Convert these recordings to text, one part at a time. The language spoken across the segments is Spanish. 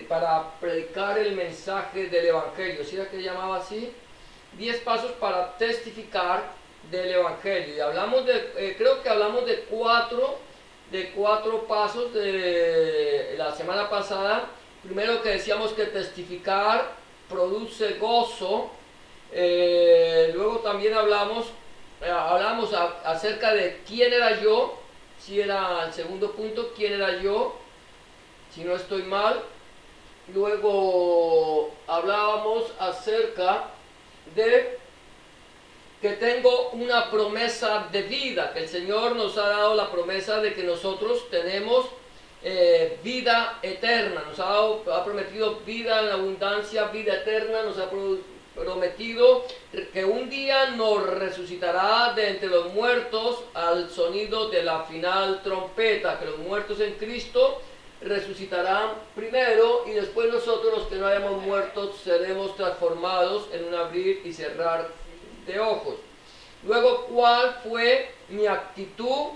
para predicar el mensaje del Evangelio. ¿Sí era que llamaba así? 10 pasos para testificar del Evangelio. Y hablamos creo que hablamos de cuatro pasos de la semana pasada. Primero, que decíamos que testificar produce gozo. Luego también hablamos acerca de quién era yo. Si era el segundo punto, quién era yo, si no estoy mal. Luego hablábamos acerca de que tengo una promesa de vida, que el Señor nos ha dado la promesa de que nosotros tenemos vida eterna, ha prometido vida en abundancia, vida eterna, nos ha prometido que un día nos resucitará de entre los muertos al sonido de la final trompeta, que los muertos en Cristo resucitarán primero y después nosotros, los que no hayamos muerto, seremos transformados en un abrir y cerrar de ojos. Luego, ¿cuál fue mi actitud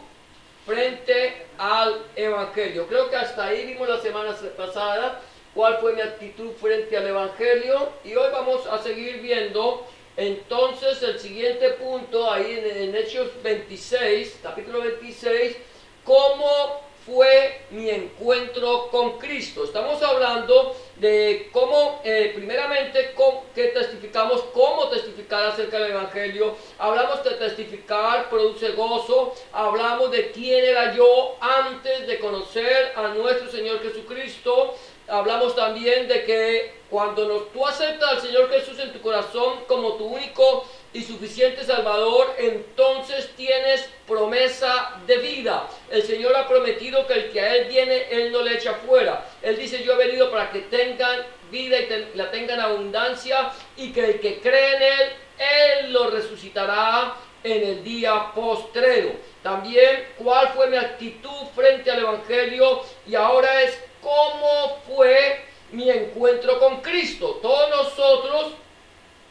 frente al Evangelio? Creo que hasta ahí vimos la semana pasada cuál fue mi actitud frente al Evangelio, y hoy vamos a seguir viendo entonces el siguiente punto ahí en Hechos 26, capítulo 26, cómo fue mi encuentro con Cristo. Estamos hablando de cómo, primeramente, que testificamos, cómo testificar acerca del Evangelio. Hablamos de testificar produce gozo. Hablamos de quién era yo antes de conocer a nuestro Señor Jesucristo. Hablamos también de que cuando tú aceptas al Señor Jesús en tu corazón como tu único y suficiente Salvador, entonces tienes promesa de vida. El Señor ha prometido que el que a Él viene, Él no le echa fuera. Él dice: yo he venido para que tengan vida y la tengan abundancia, y que el que cree en Él, Él lo resucitará en el día postrero. También, ¿cuál fue mi actitud frente al Evangelio? Y ahora es cómo fue mi encuentro con Cristo. Todos nosotros,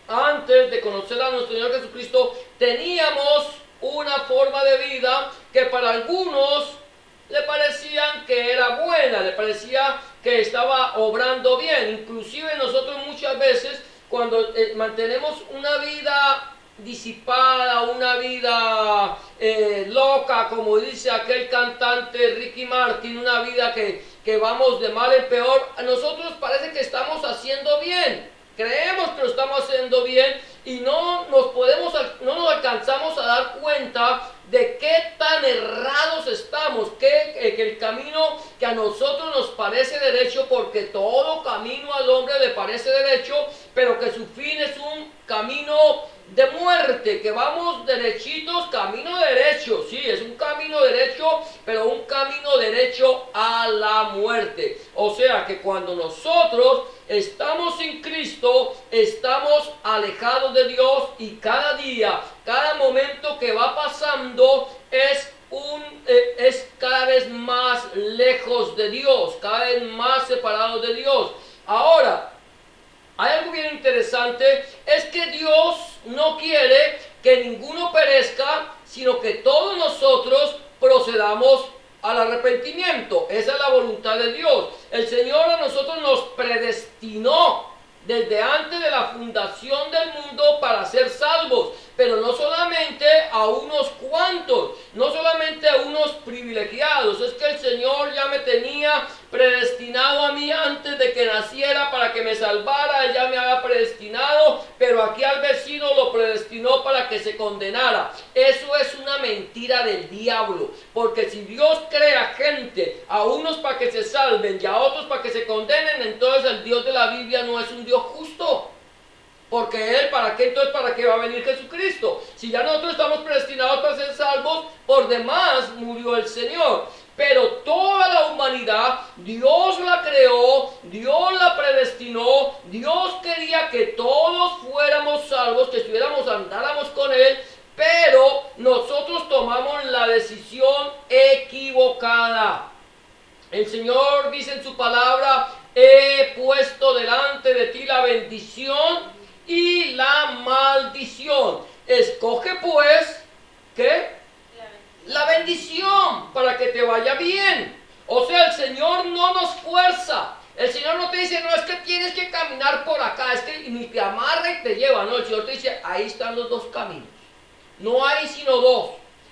antes de conocer a nuestro Señor Jesucristo, teníamos una forma de vida que para algunos le parecían que era buena, le parecía que estaba obrando bien. Inclusive nosotros muchas veces, cuando mantenemos una vida disipada, una vida loca, como dice aquel cantante Ricky Martin, una vida que vamos de mal en peor, a nosotros parece que estamos haciendo bien. Creemos que lo estamos haciendo bien y no nos alcanzamos a dar cuenta de qué tan errados estamos, que el camino que a nosotros nos parece derecho, porque todo camino al hombre le parece derecho, pero que su fin es un camino de muerte, que vamos derechitos, camino derecho, sí, es un camino derecho, pero un camino derecho a la muerte. O sea que cuando nosotros estamos sin Cristo, estamos alejados de Dios, y cada día, cada momento que va pasando es cada vez más lejos de Dios, cada vez más separados de Dios. Ahora, hay algo bien interesante, es que Dios no quiere que ninguno perezca, sino que todos nosotros procedamos al arrepentimiento. Esa es la voluntad de Dios. El Señor a nosotros nos predestinó desde antes de la fundación del mundo para ser salvos, pero no solamente a unos cuantos, no solamente a unos privilegiados. Es que el Señor ya me tenía predestinado a mí antes de que naciera para que me salvara. Él ya me había predestinado, pero aquí al vecino lo predestinó para que se condenara. Eso es una mentira del diablo, porque si Dios crea gente, a unos para que se salven y a otros para que se condenen, entonces el Dios de la Biblia no es un Dios justo. Porque Él, ¿para qué va a venir Jesucristo? Si ya nosotros estamos predestinados para ser salvos, por demás murió el Señor. Pero toda la humanidad, Dios la creó, Dios la predestinó, Dios quería que todos fuéramos salvos, que andáramos con Él, pero nosotros tomamos la decisión equivocada. El Señor dice en su palabra: he puesto delante de ti la bendición y la maldición. Escoge pues, ¿qué? La bendición, para que te vaya bien. O sea, el Señor no nos fuerza. El Señor no te dice, no, es que tienes que caminar por acá, es que ni te amarra y te lleva. No, el Señor te dice, ahí están los dos caminos. No hay sino dos.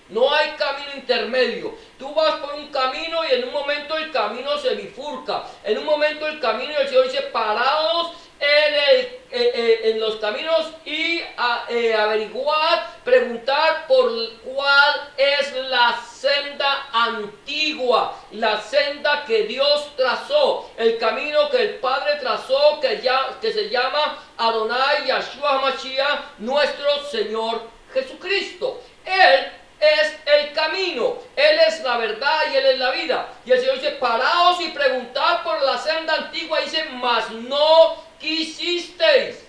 No hay camino intermedio. Tú vas por un camino y en un momento el camino se bifurca. En un momento el camino, y el Señor dice, paraos en los caminos y averiguad, preguntar por cuál es la senda antigua, la senda que Dios trazó, el camino que el Padre trazó, que se llama Adonai Yahshua HaMashiach, nuestro Señor Jesucristo. Él es el camino, Él es la verdad y Él es la vida. Y el Señor dice, paraos y preguntad por la senda antigua. Y dice, mas no quisisteis.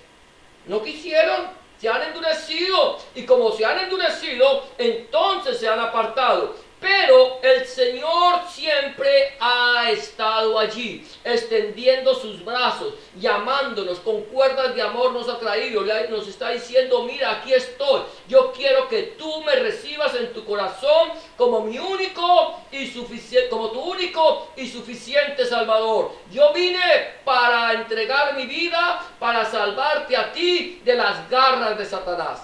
No quisieron, se han endurecido. Y como se han endurecido, entonces se han apartado. Pero el Señor siempre ha estado allí, extendiendo sus brazos, llamándonos, con cuerdas de amor nos ha traído, nos está diciendo, mira, aquí estoy, yo quiero que tú me recibas en tu corazón como mi único y suficiente, como tu único y suficiente Salvador. Yo vine para entregar mi vida, para salvarte a ti de las garras de Satanás.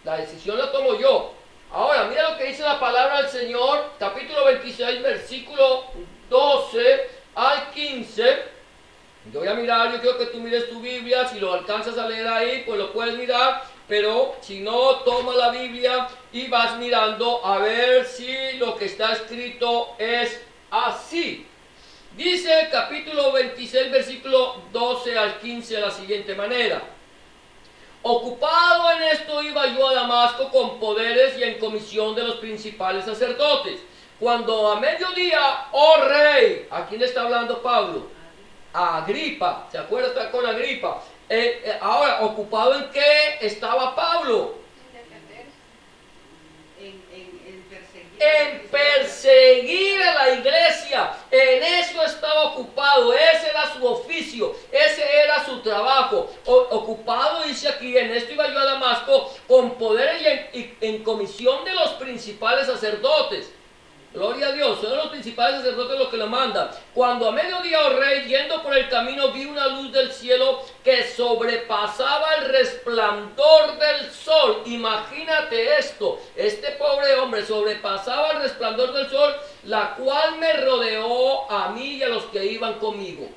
La decisión la tomo yo. Ahora, mira lo que dice la palabra del Señor, capítulo 26, versículo 12 al 15. Yo voy a mirar, yo quiero que tú mires tu Biblia, si lo alcanzas a leer ahí, pues lo puedes mirar, pero si no, toma la Biblia y vas mirando a ver si lo que está escrito es así. Dice el capítulo 26, versículo 12 al 15 de la siguiente manera. Ocupado en esto iba yo a Damasco con poderes y en comisión de los principales sacerdotes. Cuando a mediodía, oh rey, ¿a quién está hablando Pablo? A Agripa, ¿se acuerda? Está con Agripa. Ahora, ¿ocupado en qué estaba Pablo? En perseguir a la iglesia, en eso estaba ocupado, ese era su oficio, ese era su trabajo. Ocupado, dice aquí, en esto iba yo a Damasco con poder y en comisión de los principales sacerdotes. Gloria a Dios, son los principales sacerdotes los que lo mandan. Cuando a mediodía, oh rey, yendo por el camino, vi una luz del cielo que sobrepasaba el resplandor del sol. Imagínate esto, este pobre hombre sobrepasaba el resplandor del sol, la cual me rodeó a mí y a los que iban conmigo.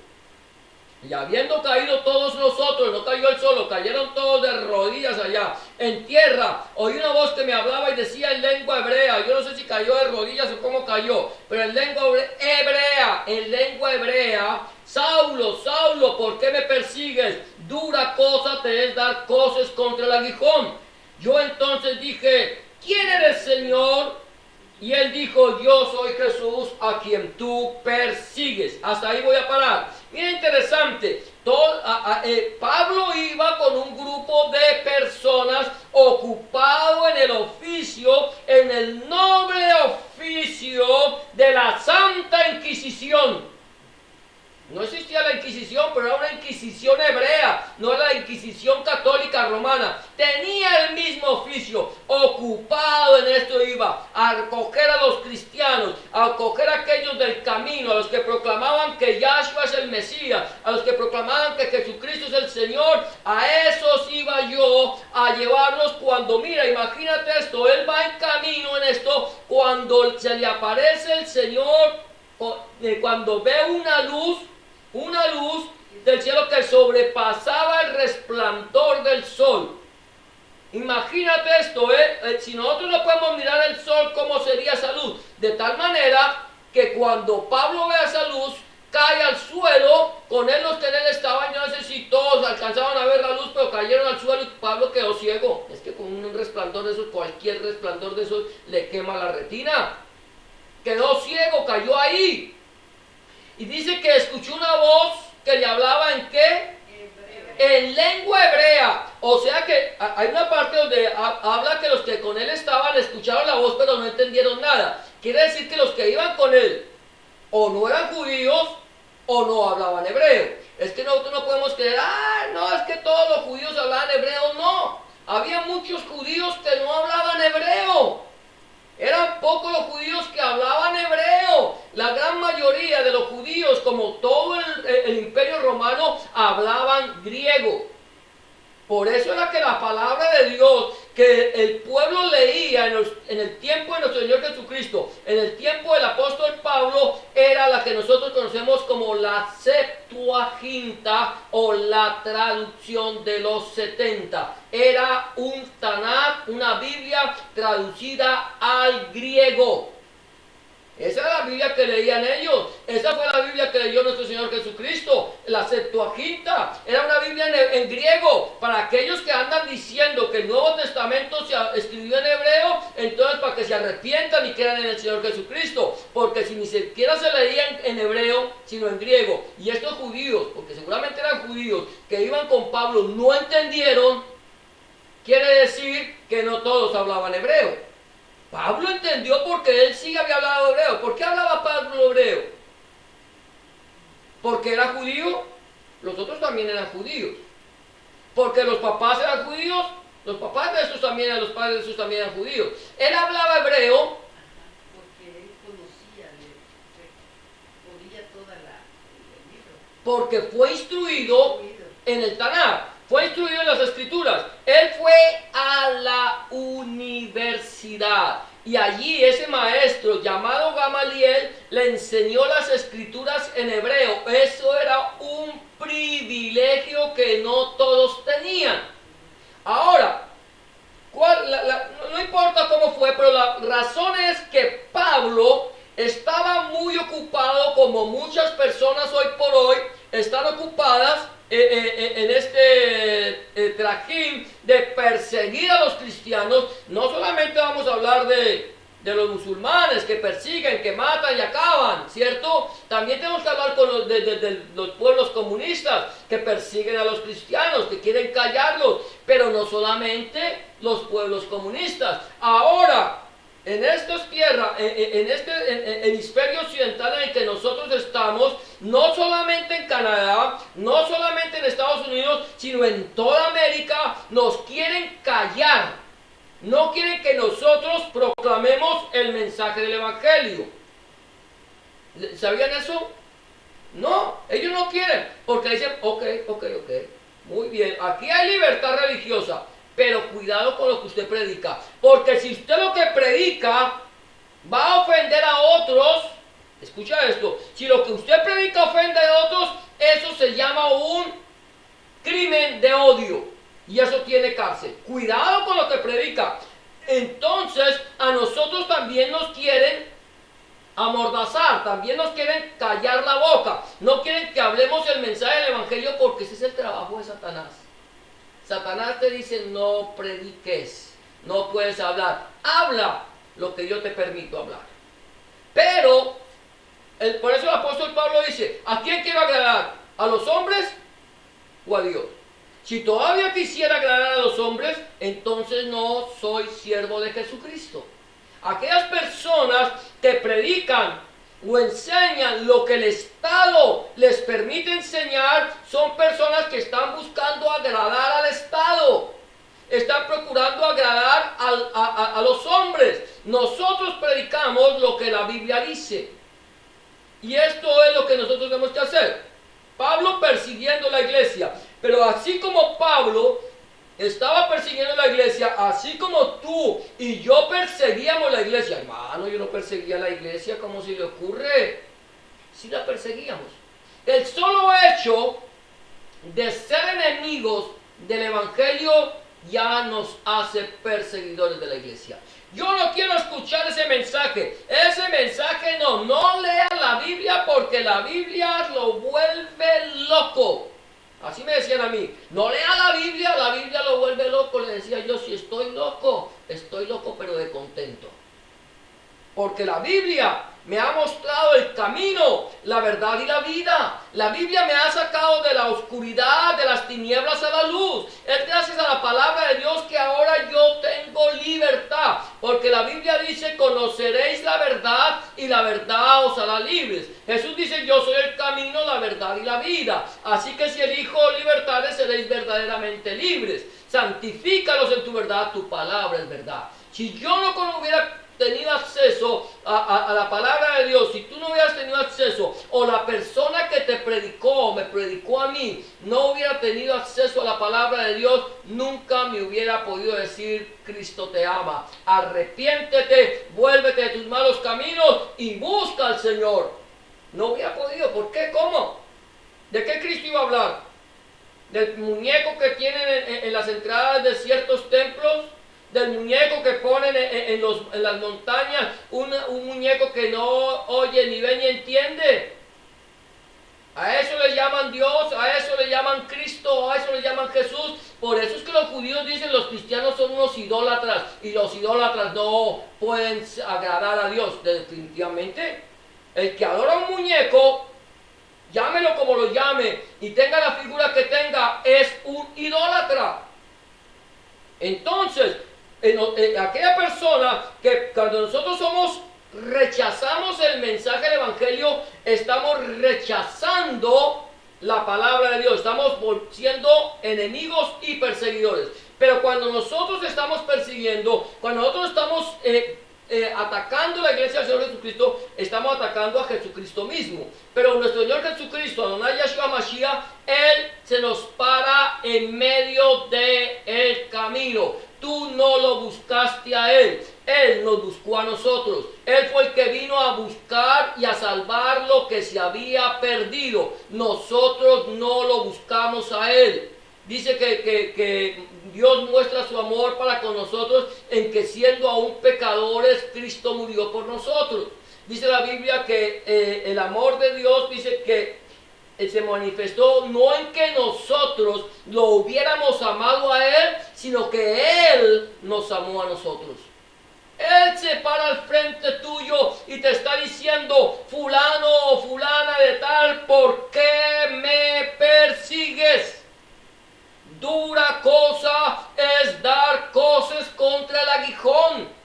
Y habiendo caído todos nosotros, no cayó él solo, cayeron todos de rodillas allá, en tierra. Oí una voz que me hablaba y decía en lengua hebrea. Yo no sé si cayó de rodillas o cómo cayó, pero en lengua hebrea, Saulo, Saulo, ¿por qué me persigues? Dura cosa te es dar coces contra el aguijón. Yo entonces dije, ¿quién eres, Señor? Y él dijo, yo soy Jesús a quien tú persigues. Hasta ahí voy a parar. Mira, interesante. Pablo iba con un grupo de personas ocupado en el oficio, en el noble oficio de la Santa Inquisición. No existía la Inquisición, pero era una Inquisición hebrea, no era la Inquisición católica romana. Tenía el mismo oficio, ocupado en esto iba, a acoger a los cristianos, a acoger a aquellos del camino, a los que proclamaban que Yahshua es el Mesías, a los que proclamaban que Jesucristo es el Señor. A esos iba yo a llevarlos cuando, mira, imagínate esto, él va en camino en esto, cuando se le aparece el Señor, cuando ve una luz del cielo que sobrepasaba el resplandor del sol. Imagínate esto, si nosotros no podemos mirar el sol, ¿cómo sería esa luz? De tal manera que cuando Pablo ve esa luz, cae al suelo, con él los que en él estaban, yo no sé si todos alcanzaban a ver la luz, pero cayeron al suelo y Pablo quedó ciego. Es que con un resplandor de esos, cualquier resplandor de esos, le quema la retina. Quedó ciego, cayó ahí. Y dice que escuchó una voz que le hablaba ¿en qué? En lengua hebrea. O sea que hay una parte donde habla que los que con él estaban escucharon la voz pero no entendieron nada. Quiere decir que los que iban con él o no eran judíos o no hablaban hebreo. Es que nosotros no podemos creer, no, es que todos los judíos hablaban hebreo. No, había muchos judíos que no hablaban hebreo. Eran pocos los judíos que hablaban hebreo. La gran mayoría de los judíos, como todo el imperio romano, hablaban griego. Por eso era que la palabra de Dios que el pueblo leía en el tiempo de nuestro Señor Jesucristo, en el tiempo del apóstol Pablo, era la que nosotros conocemos como la Septuaginta o la traducción de los 70. Era un Tanakh, una Biblia traducida al griego. Esa era la Biblia que leían ellos. Esa fue la Biblia que leyó nuestro Señor Jesucristo. La Septuaginta era una Biblia en griego. Para aquellos que andan diciendo que el Nuevo Testamento se escribió en hebreo, entonces para que se arrepientan y crean en el Señor Jesucristo. Porque si ni siquiera se leía en hebreo, sino en griego. Y estos judíos, porque seguramente eran judíos, que iban con Pablo, no entendieron, quiere decir que no todos hablaban hebreo. Pablo entendió porque él sí había hablado hebreo. ¿Por qué hablaba Pablo hebreo? ¿Porque era judío? Los otros también eran judíos. ¿Porque los papás eran judíos? Los papás de estos también, los padres de estos también eran judíos. Él hablaba hebreo. Porque él conocía, podía toda el libro. Porque fue instruido en el Tanakh. Fue instruido en las escrituras. Él fue a la universidad. Y allí ese maestro llamado Gamaliel le enseñó las escrituras en hebreo. Eso era un privilegio que no todos tenían. Ahora, no importa cómo fue, pero la razón es que Pablo estaba muy ocupado, como muchas personas hoy por hoy están ocupadas en este trajín de perseguir a los cristianos. No solamente vamos a hablar de los musulmanes que persiguen, que matan y acaban, ¿cierto? También tenemos que hablar con de los pueblos comunistas que persiguen a los cristianos, que quieren callarlos, pero no solamente los pueblos comunistas. Ahora, en estas tierras, en este hemisferio occidental en el que nosotros estamos, no solamente en Canadá, no solamente en Estados Unidos, sino en toda América, nos quieren callar. No quieren que nosotros proclamemos el mensaje del Evangelio. ¿Sabían eso? No, ellos no quieren, porque dicen, ok, muy bien, aquí hay libertad religiosa, pero cuidado con lo que usted predica, porque si usted lo que predica va a ofender a otros, escucha esto, si lo que usted predica ofende a otros, eso se llama un crimen de odio, y eso tiene cárcel. Cuidado con lo que predica. Entonces a nosotros también nos quieren amordazar, también nos quieren callar la boca, no quieren que hablemos el mensaje del Evangelio, porque ese es el trabajo de Satanás. Satanás te dice, no prediques, no puedes hablar, habla lo que yo te permito hablar. Pero, por eso el apóstol Pablo dice, ¿a quién quiero agradar? ¿A los hombres o a Dios? Si todavía quisiera agradar a los hombres, entonces no soy siervo de Jesucristo. Aquellas personas que predican o enseñan lo que el Estado les permite enseñar son personas que están buscando agradar al Estado. Están procurando agradar a los hombres. Nosotros predicamos lo que la Biblia dice. Y esto es lo que nosotros tenemos que hacer. Pablo persiguiendo la iglesia. Pero así como Pablo estaba persiguiendo la iglesia, así como tú y yo perseguíamos la iglesia. Hermano, yo no perseguía la iglesia, ¿cómo se le ocurre? Sí la perseguíamos. El solo hecho de ser enemigos del Evangelio ya nos hace perseguidores de la iglesia. Yo no quiero escuchar ese mensaje. Ese mensaje no lea la Biblia, porque la Biblia lo vuelve loco. Así me decían a mí, no lea la Biblia lo vuelve loco. Le decía yo, si estoy loco pero de contento. Porque la Biblia me ha mostrado el camino, la verdad y la vida. La Biblia me ha sacado de la oscuridad, de las tinieblas a la luz. Es gracias a la palabra de Dios que ahora yo tengo libertad. Porque la Biblia dice, conoceréis la verdad y la verdad os hará libres. Jesús dice, yo soy el camino, la verdad y la vida. Así que si elijo libertades, seréis verdaderamente libres. Santifícalos en tu verdad, tu palabra es verdad. Si yo no hubiera tenido acceso a la palabra de Dios, si tú no hubieras tenido acceso, o la persona que te predicó, me predicó a mí, no hubiera tenido acceso a la palabra de Dios, nunca me hubiera podido decir, Cristo te ama. Arrepiéntete, vuélvete de tus malos caminos y busca al Señor. No hubiera podido. ¿Por qué? ¿Cómo? ¿De qué Cristo iba a hablar? ¿Del muñeco que tienen en las entradas de ciertos templos? ¿Del muñeco que ponen en las montañas? Un muñeco que no oye, ni ve, ni entiende. A eso le llaman Dios, a eso le llaman Cristo, a eso le llaman Jesús. Por eso es que los judíos dicen los cristianos son unos idólatras y los idólatras no pueden agradar a Dios. Definitivamente, el que adora un muñeco, llámelo como lo llame y tenga la figura que tenga, es un idólatra. Entonces, aquella persona que cuando nosotros rechazamos el mensaje del Evangelio, estamos rechazando la palabra de Dios, estamos siendo enemigos y perseguidores. Pero cuando nosotros estamos persiguiendo, cuando nosotros estamos atacando la iglesia del Señor Jesucristo, estamos atacando a Jesucristo mismo. Pero nuestro Señor Jesucristo, Adonai Yahshua Mashiach, Él se nos para en medio del camino. Tú no lo buscaste a Él, Él nos buscó a nosotros. Él fue el que vino a buscar y a salvar lo que se había perdido. Nosotros no lo buscamos a Él. Dice que Dios muestra su amor para con nosotros en que siendo aún pecadores, Cristo murió por nosotros. Dice la Biblia que el amor de Dios, dice que se manifestó no en que nosotros lo hubiéramos amado a Él, sino que Él nos amó a nosotros. Él se para al frente tuyo y te está diciendo, fulano o fulana de tal, ¿por qué me persigues? Dura cosa es dar cosas contra el aguijón.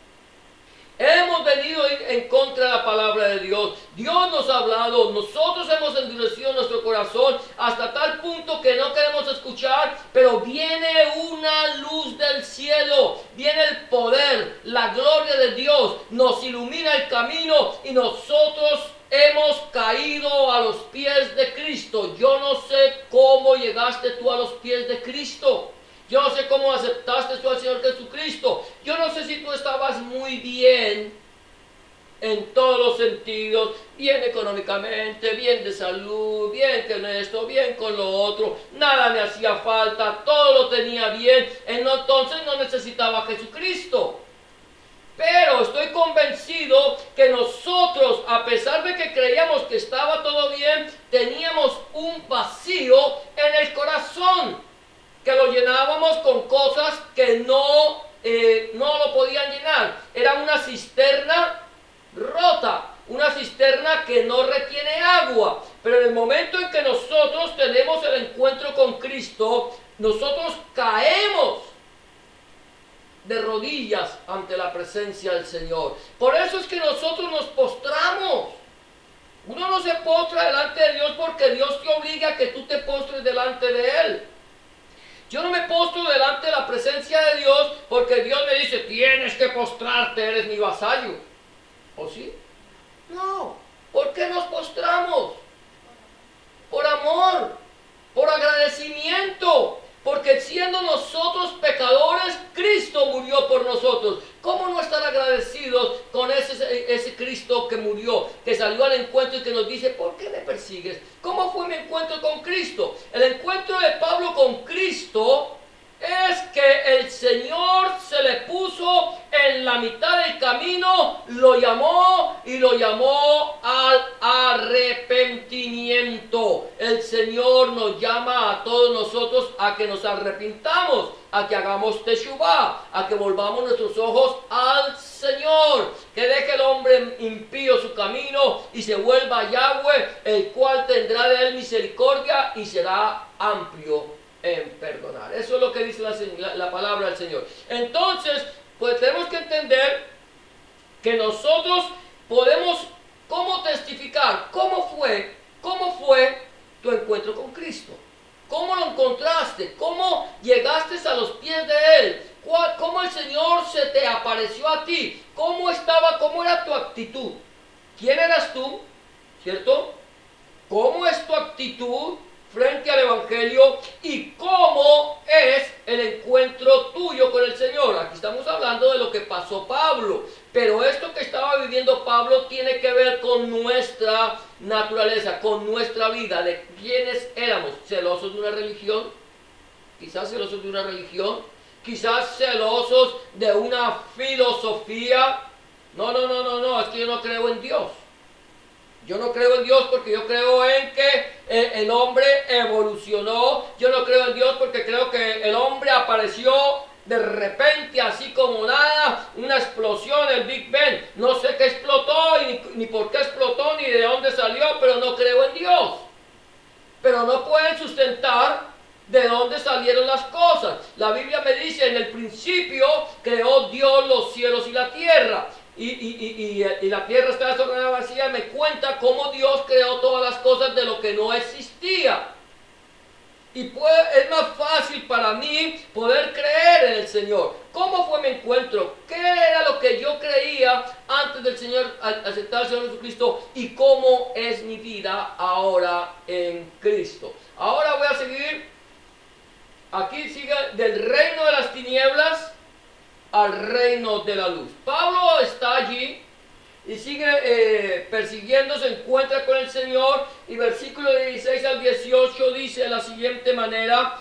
Hemos venido en contra de la palabra de Dios. Dios nos ha hablado, nosotros hemos endurecido nuestro corazón hasta tal punto que no queremos escuchar, pero viene una luz del cielo, viene el poder, la gloria de Dios, nos ilumina el camino y nosotros hemos caído a los pies de Cristo. Yo no sé cómo llegaste tú a los pies de Cristo. Yo no sé cómo aceptaste tú al Señor Jesucristo. Yo no sé si tú estabas muy bien en todos los sentidos, bien económicamente, bien de salud, bien con esto, bien con lo otro, nada me hacía falta, todo lo tenía bien, entonces no necesitaba a Jesucristo. Pero estoy convencido que nosotros, a pesar de que creíamos que estaba todo bien, teníamos un vacío en el corazón, que lo llenábamos con cosas que no lo podían llenar. Era una cisterna rota, una cisterna que no retiene agua. Pero en el momento en que nosotros tenemos el encuentro con Cristo, nosotros caemos de rodillas ante la presencia del Señor. Por eso es que nosotros nos postramos. Uno no se postra delante de Dios porque Dios te obliga a que tú te postres delante de Él. Yo no me postro delante de la presencia de Dios porque Dios me dice, tienes que postrarte, eres mi vasallo. ¿O sí? No. ¿Por qué nos postramos? Por amor, por agradecimiento. Porque siendo nosotros pecadores, Cristo murió por nosotros. ¿Cómo no estar agradecidos con ese Cristo que murió, que salió al encuentro y que nos dice, ¿por qué me persigues? ¿Cómo fue mi encuentro con Cristo? El encuentro de Pablo con Cristo es que el Señor se le puso en la mitad del camino, lo llamó y lo llamó al arrepentimiento. El Señor nos llama a todos nosotros a que nos arrepintamos, a que hagamos teshuvá, a que volvamos nuestros ojos al Señor, que deje el hombre impío su camino y se vuelva a Yahweh, el cual tendrá de él misericordia y será amplio en perdonar. Eso es lo que dice la palabra del Señor. Entonces, pues tenemos que entender que nosotros podemos, ¿cómo testificar? ¿Cómo fue tu encuentro con Cristo? ¿Cómo lo encontraste? ¿Cómo llegaste a los pies de Él? ¿Cómo el Señor se te apareció a ti? ¿Cómo era tu actitud? ¿Quién eras tú? ¿Cierto? ¿Cómo es tu actitud frente al Evangelio y cómo es el encuentro tuyo con el Señor? Aquí estamos hablando de lo que pasó Pablo, pero esto que estaba viviendo Pablo tiene que ver con nuestra naturaleza, con nuestra vida, de quiénes éramos. ¿Celosos de una religión? Quizás celosos de una religión, quizás celosos de una filosofía. No, es que yo no creo en Dios. Yo no creo en Dios porque yo creo en que el hombre evolucionó. Yo no creo en Dios porque creo que el hombre apareció de repente, así como nada, una explosión, el Big Bang. No sé qué explotó, ni por qué explotó, ni de dónde salió, pero no creo en Dios. Pero no pueden sustentar de dónde salieron las cosas. La Biblia me dice, en el principio creó Dios los cielos y la tierra. Y la tierra está desordenada, vacía. Me cuenta cómo Dios creó todas las cosas de lo que no existía. Es más fácil para mí poder creer en el Señor. ¿Cómo fue mi encuentro? ¿Qué era lo que yo creía antes del Señor, al aceptar al Señor Jesucristo? ¿Y cómo es mi vida ahora en Cristo? Ahora voy a seguir. Aquí sigue del reino de las tinieblas al reino de la luz. Pablo está allí y sigue persiguiendo, se encuentra con el Señor, y versículo 16 al 18 dice de la siguiente manera,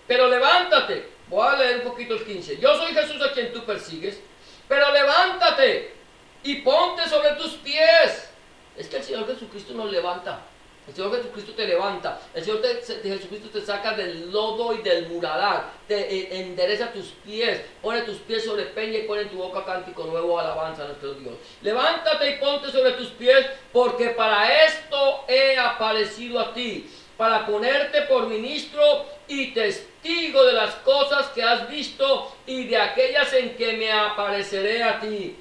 pero levántate. Voy a leer un poquito el 15. Yo soy Jesús a quien tú persigues, pero levántate y ponte sobre tus pies. Es que el Señor Jesucristo nos levanta. El Señor Jesucristo te levanta. El Señor Jesucristo te saca del lodo y del muradar. Te endereza tus pies. Pone tus pies sobre peña y pone en tu boca cántico nuevo, alabanza a nuestro Dios. Levántate y ponte sobre tus pies, porque para esto he aparecido a ti, para ponerte por ministro y testigo de las cosas que has visto y de aquellas en que me apareceré a ti,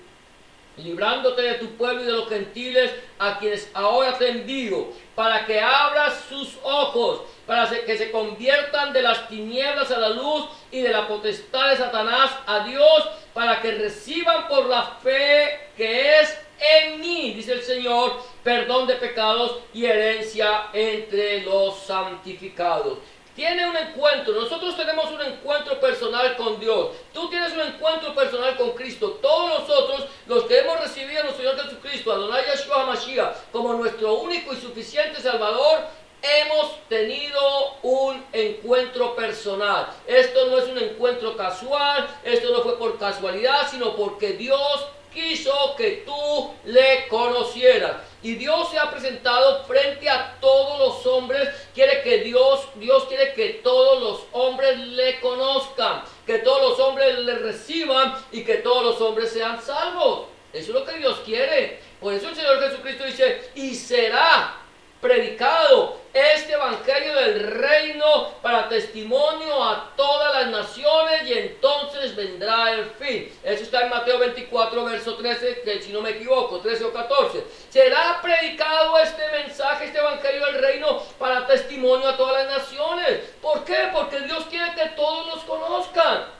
librándote de tu pueblo y de los gentiles a quienes ahora te envío, para que abras sus ojos, para que se conviertan de las tinieblas a la luz y de la potestad de Satanás a Dios, para que reciban por la fe que es en mí, dice el Señor, perdón de pecados y herencia entre los santificados. Tiene un encuentro. Nosotros tenemos un encuentro personal con Dios. Tú tienes un encuentro personal con Cristo. Todos nosotros, los que hemos recibido a nuestro Señor Jesucristo, Adonai Yeshua HaMashiach, como nuestro único y suficiente Salvador, hemos tenido un encuentro personal. Esto no es un encuentro casual, esto no fue por casualidad, sino porque Dios quiso que tú le conocieras. Y Dios se ha presentado frente a todos los hombres. Dios quiere que todos los hombres le conozcan, que todos los hombres le reciban y que todos los hombres sean salvos. Eso es lo que Dios quiere. Por eso el Señor Jesucristo dice, y será predicado este evangelio del reino para testimonio a todas las naciones, y entonces vendrá el fin. Eso está en Mateo 24, verso 13, que si no me equivoco, 13 o 14. Será predicado este mensaje, este evangelio del reino para testimonio a todas las naciones. ¿Por qué? Porque Dios quiere que todos los conozcan.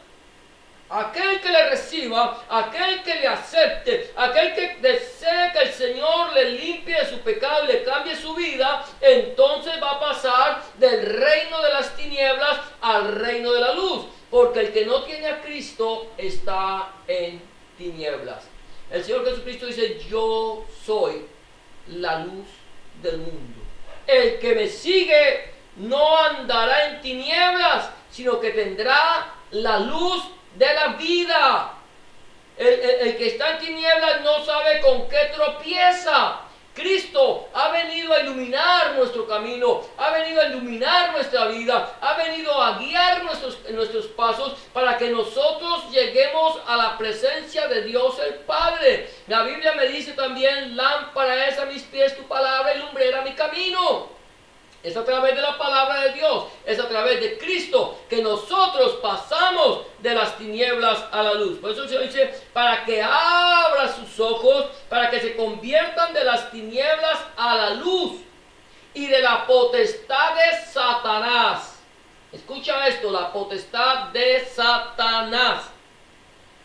Aquel que le reciba, aquel que le acepte, aquel que desee que el Señor le limpie de su pecado y le cambie su vida, entonces va a pasar del reino de las tinieblas al reino de la luz. Porque el que no tiene a Cristo está en tinieblas. El Señor Jesucristo dice, yo soy la luz del mundo. El que me sigue no andará en tinieblas, sino que tendrá la luz de la vida. El que está en tinieblas no sabe con qué tropieza. Cristo ha venido a iluminar nuestro camino, ha venido a iluminar nuestra vida, ha venido a guiar nuestros pasos para que nosotros lleguemos a la presencia de Dios el Padre. La Biblia me dice también, lámpara es a mis pies tu palabra y lumbrera mi camino. Es a través de la palabra de Dios, es a través de Cristo que nosotros pasamos de las tinieblas a la luz. Por eso el Señor dice, para que abra sus ojos, para que se conviertan de las tinieblas a la luz y de la potestad de Satanás escucha esto, la potestad de Satanás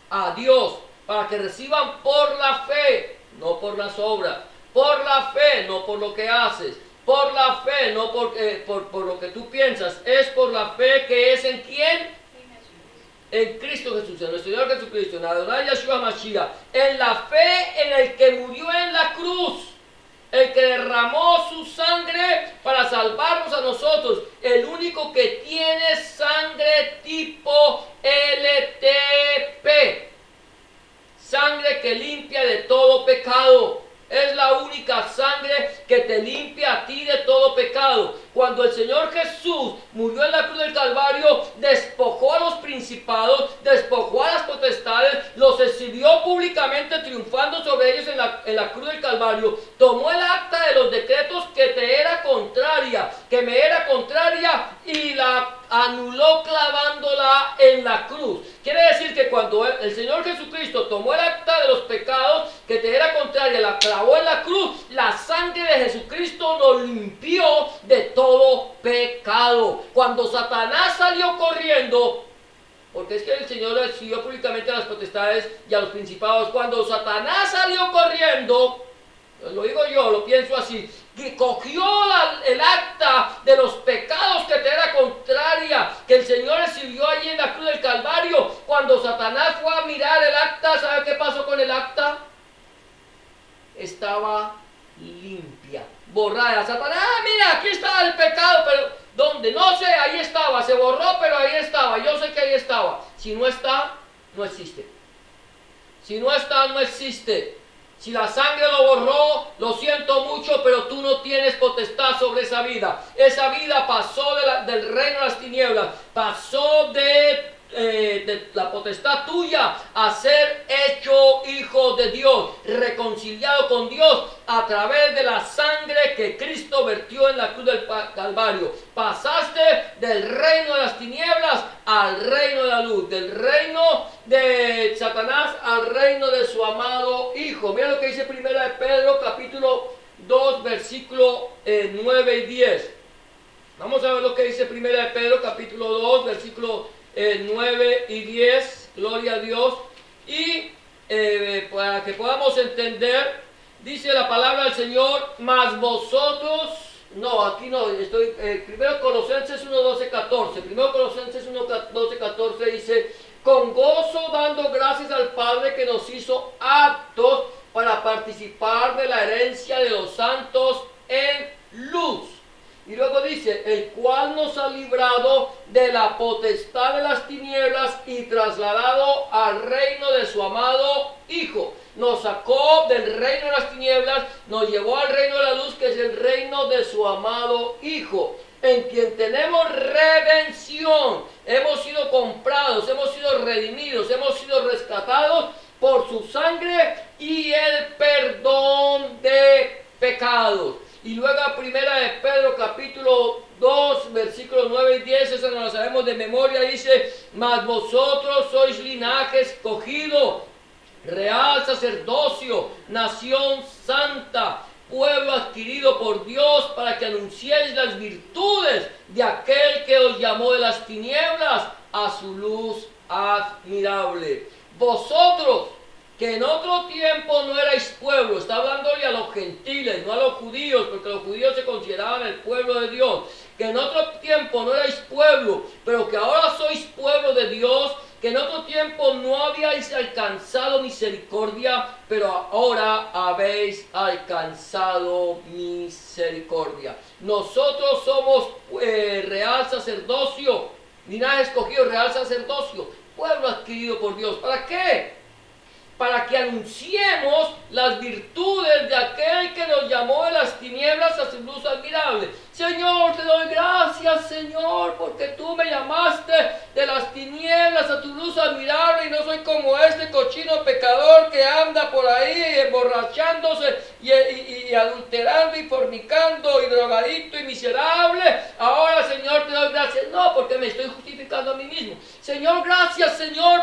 a Dios, para que reciban por la fe, no por las obras, por la fe, no por lo que haces, por la fe, no por lo que tú piensas, es por la fe que es en quién, en Cristo Jesús, en nuestro Señor Jesucristo, en Adonai Yeshua Mashiach, en la fe en el que murió en la cruz, el que derramó su sangre para salvarnos a nosotros, el único que tiene sangre tipo LTP, sangre que limpia de todo pecado. Es la única sangre que te limpia a ti de todo pecado. Cuando el Señor Jesús murió en la cruz del Calvario, despojó a los principados, despojó a las potestades, los exhibió públicamente triunfando sobre ellos en la cruz del Calvario. Tomó el acta de los decretos que te era contraria, que me era contraria, y la anuló clavándola en la cruz. Quiere decir que cuando el Señor Jesucristo tomó el acta de los pecados que te era contraria, la clavó en la cruz, la sangre de Jesucristo nos limpió de todo pecado. Cuando Satanás salió corriendo, porque es que el Señor exhibió públicamente a las potestades y a los principados, cuando Satanás salió corriendo, lo digo yo, lo pienso así, que cogió el acta de los pecados que te era contraria, que el Señor exhibió allí en la cruz del Calvario. Cuando Satanás fue a mirar el acta, ¿sabe qué pasó con el acta? Estaba limpia, borrada. Satanás, mira, aquí estaba el pecado, pero ¿dónde? No sé, ahí estaba, se borró, pero ahí estaba, yo sé que ahí estaba. Si no está, no existe. Si no está, no existe. Si la sangre lo borró, lo siento mucho, pero tú no tienes potestad sobre esa vida. Esa vida pasó del reino de las tinieblas, pasó de la potestad tuya a ser hecho hijo de Dios, reconciliado con Dios a través de la sangre que Cristo vertió en la cruz del Calvario. Pasaste del reino de las tinieblas al reino de la luz, del reino de Satanás al reino de su amado Hijo. Mira lo que dice 1 de Pedro capítulo 2 versículo 9 y 10. Vamos a ver lo que dice 1 de Pedro capítulo 2 versículo 9 y 10, gloria a Dios. Y para que podamos entender, dice la palabra del Señor, mas vosotros, no, aquí no, estoy, primero Colosenses 1, 12, 14, primero Colosenses 1, 12, 14 dice, con gozo dando gracias al Padre que nos hizo aptos para participar de la herencia de los santos en luz. Y luego dice, el cual nos ha librado de la potestad de las tinieblas y trasladado al reino de su amado Hijo. Nos sacó del reino de las tinieblas, nos llevó al reino de la luz, que es el reino de su amado Hijo, en quien tenemos redención. Hemos sido comprados, hemos sido redimidos, hemos sido rescatados por su sangre y el perdón de pecados. Y luego primera de Pedro capítulo 2 versículos 9 y 10, esa no la sabemos de memoria, dice, mas vosotros sois linaje escogido, real sacerdocio, nación santa, pueblo adquirido por Dios, para que anunciéis las virtudes de aquel que os llamó de las tinieblas a su luz admirable. Vosotros, que en otro tiempo no erais pueblo, está hablándole a los gentiles, no a los judíos, porque los judíos se consideraban el pueblo de Dios, que en otro tiempo no erais pueblo, pero que ahora sois pueblo de Dios, que en otro tiempo no habíais alcanzado misericordia, pero ahora habéis alcanzado misericordia. Nosotros somos real sacerdocio, linaje escogido, real sacerdocio, pueblo adquirido por Dios. ¿Para qué? Para que anunciemos las virtudes de aquel que nos llamó de las tinieblas a su luz admirable. Señor, te doy gracias, Señor, porque tú me llamaste de las tinieblas a tu luz admirable y no soy como este cochino pecador que anda por ahí emborrachándose y adulterando y fornicando y drogadito y miserable. Ahora, Señor, te doy gracias. No, porque me estoy justificando a mí mismo. Señor, gracias, Señor,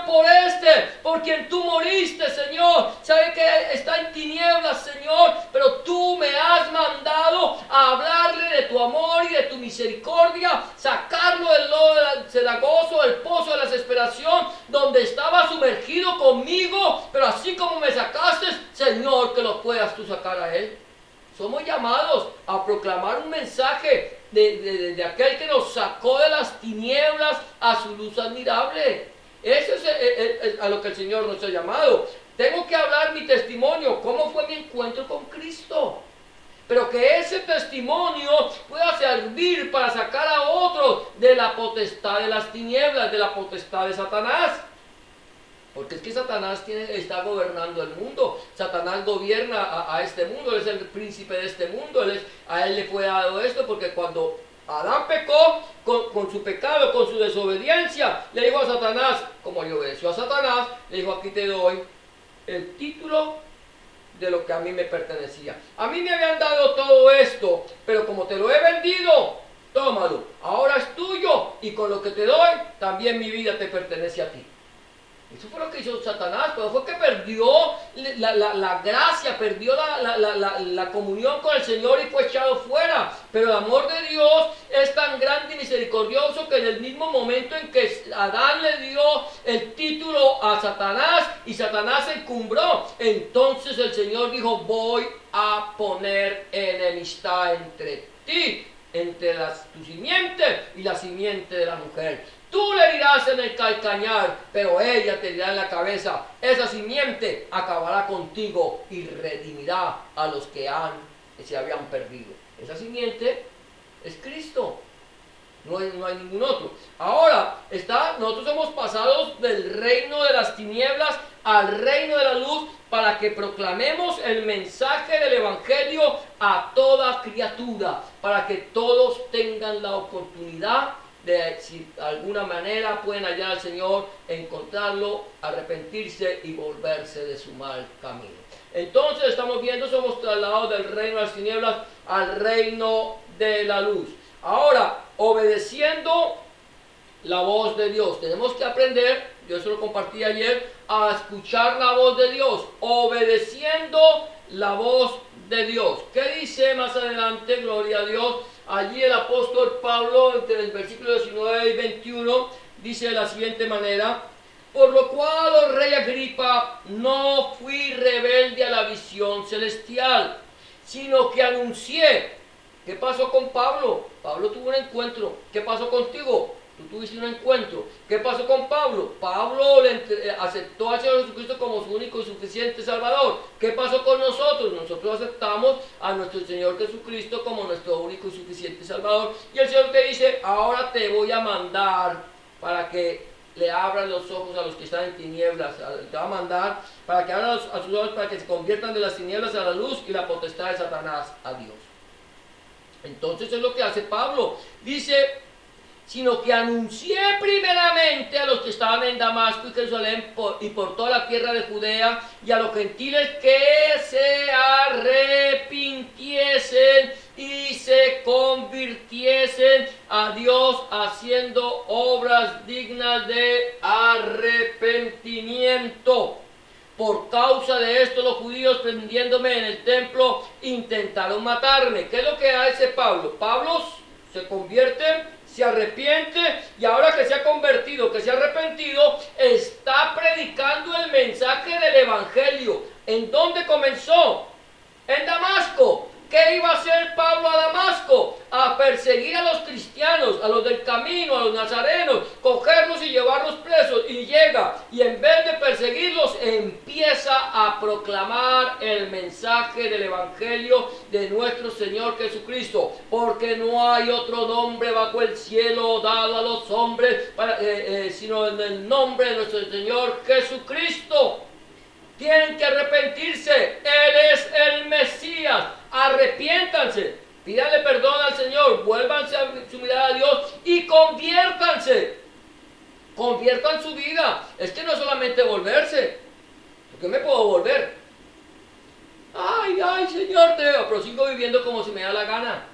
por quien tú moriste, Señor. Sabe que está en tinieblas, Señor, pero tú me has mandado a hablarle de tu amor y de tu misericordia misericordia, sacarlo del lodo del cenagoso, del pozo de la desesperación, donde estaba sumergido conmigo, pero así como me sacaste, Señor, que lo puedas tú sacar a él. Somos llamados a proclamar un mensaje de aquel que nos sacó de las tinieblas a su luz admirable. Eso es a lo que el Señor nos ha llamado. Tengo que hablar mi testimonio, cómo fue mi encuentro con Cristo. Pero que ese testimonio pueda servir para sacar a otros de la potestad de las tinieblas, de la potestad de Satanás. Porque es que Satanás está gobernando el mundo. Satanás gobierna a este mundo, él es el príncipe de este mundo. A él le fue dado esto porque cuando Adán pecó con su pecado, con su desobediencia, le dijo a Satanás, como le obedeció a Satanás, le dijo: aquí te doy el título de lo que a mí me pertenecía. A mí me habían dado todo esto, pero como te lo he vendido, tómalo, ahora es tuyo, y con lo que te doy, también mi vida te pertenece a ti. Eso fue lo que hizo Satanás, pero fue que perdió la gracia, perdió la comunión con el Señor y fue echado fuera. Pero el amor de Dios es tan grande y misericordioso que en el mismo momento en que Adán le dio el título a Satanás y Satanás se encumbró, entonces el Señor dijo: voy a poner enemistad entre ti, entre tu simiente y la simiente de la mujer. Tú le dirás en el calcañar, pero ella te dirá en la cabeza. Esa simiente acabará contigo y redimirá a los que se habían perdido. Esa simiente es Cristo. No hay ningún otro. Ahora, nosotros somos pasados del reino de las tinieblas al reino de la luz para que proclamemos el mensaje del Evangelio a toda criatura, para que todos tengan la oportunidad de, si de alguna manera pueden hallar al Señor, encontrarlo, arrepentirse y volverse de su mal camino. Entonces estamos viendo, somos trasladados del reino de las tinieblas al reino de la luz. Ahora, obedeciendo la voz de Dios, tenemos que aprender, yo eso lo compartí ayer, a escuchar la voz de Dios, obedeciendo la voz de Dios. ¿Qué dice más adelante? Gloria a Dios. Allí el apóstol Pablo, entre el versículo 19 y 21, dice de la siguiente manera: por lo cual, oh rey Agripa, no fui rebelde a la visión celestial, sino que anuncié. ¿Qué pasó con Pablo? Pablo tuvo un encuentro. ¿Qué pasó contigo? Tú tuviste un encuentro. ¿Qué pasó con Pablo? Pablo aceptó al Señor Jesucristo como su único y suficiente Salvador. ¿Qué pasó con nosotros? Nosotros aceptamos a nuestro Señor Jesucristo como nuestro único y suficiente Salvador. Y el Señor te dice: ahora te voy a mandar para que le abran los ojos a los que están en tinieblas. Te va a mandar para que abran a sus ojos, para que se conviertan de las tinieblas a la luz y la potestad de Satanás a Dios. Entonces es lo que hace Pablo. Dice: sino que anuncié primeramente a los que estaban en Damasco y Jerusalén y por toda la tierra de Judea y a los gentiles que se arrepintiesen y se convirtiesen a Dios haciendo obras dignas de arrepentimiento. Por causa de esto los judíos, prendiéndome en el templo, intentaron matarme. ¿Qué es lo que hace Pablo? Pablo se convierte, se arrepiente, y ahora que se ha convertido, que se ha arrepentido, está predicando el mensaje del Evangelio. ¿En dónde comenzó? En Damasco. ¿Qué iba a hacer Pablo a Damasco? A perseguir a los cristianos, a los del camino, a los nazarenos, cogerlos y llevarlos presos. Y llega, y en vez de perseguirlos, empieza a proclamar el mensaje del Evangelio de nuestro Señor Jesucristo. Porque no hay otro nombre bajo el cielo dado a los hombres, sino en el nombre de nuestro Señor Jesucristo. Tienen que arrepentirse. Él es el Mesías. Arrepiéntanse. Pídanle perdón al Señor. Vuélvanse a su mirada a Dios y conviértanse. Conviertan su vida. Es que no es solamente volverse. Porque me puedo volver. Ay, Señor, te veo. Pero sigo viviendo como si me da la gana.